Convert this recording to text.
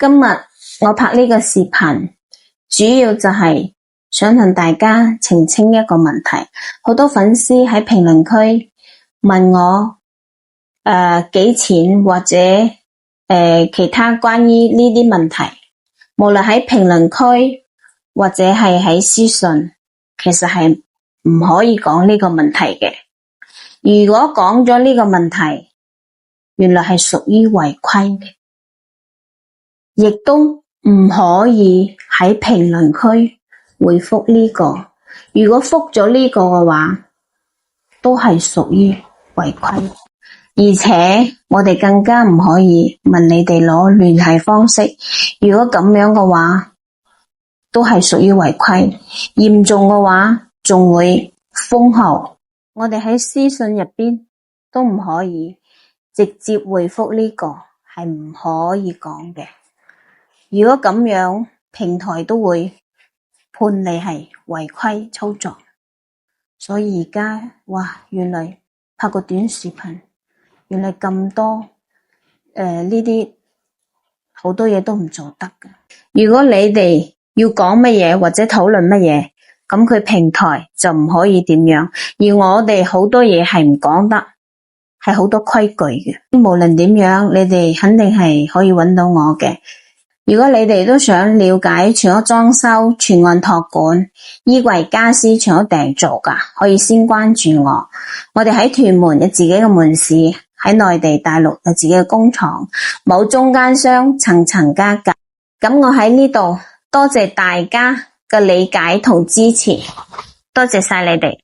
今日我拍呢個視頻，主要就係想同大家澄清一個問題。好多粉絲喺評論區問我幾錢或者其他關於呢啲問題，無論喺評論區或者係喺私信，其實係唔可以講呢個問題嘅。如果講咗呢個問題，原來係屬於違規嘅，亦都唔可以喺評論區回覆呢個。如果覆咗呢個嘅話，都係屬於違規。而且我哋更加唔可以問你哋攞聯繫方式。如果咁樣嘅話，都係屬於違規。嚴重嘅話，仲會封號。我哋喺私信入邊都唔可以直接回覆呢個，係唔可以講嘅。如果咁樣，平台都會判你係違規操作。所以而家，哇，原來拍個短視頻，原來咁多呢啲好多嘢都唔做得嘅。如果你哋要講乜嘢或者討論乜嘢，咁佢平台就唔可以點樣。而我哋好多嘢係唔講得，係好多規矩嘅。無論點樣，你哋肯定係可以揾到我嘅。如果你哋都想了解全屋裝修、全案託管、衣櫃家私全屋訂做噶，可以先關注我。我哋喺屯門有自己嘅門市，喺內地大陸有自己嘅工廠，冇中間商，層層加價。咁我喺呢度多謝大家嘅理解同支持，多謝晒你哋。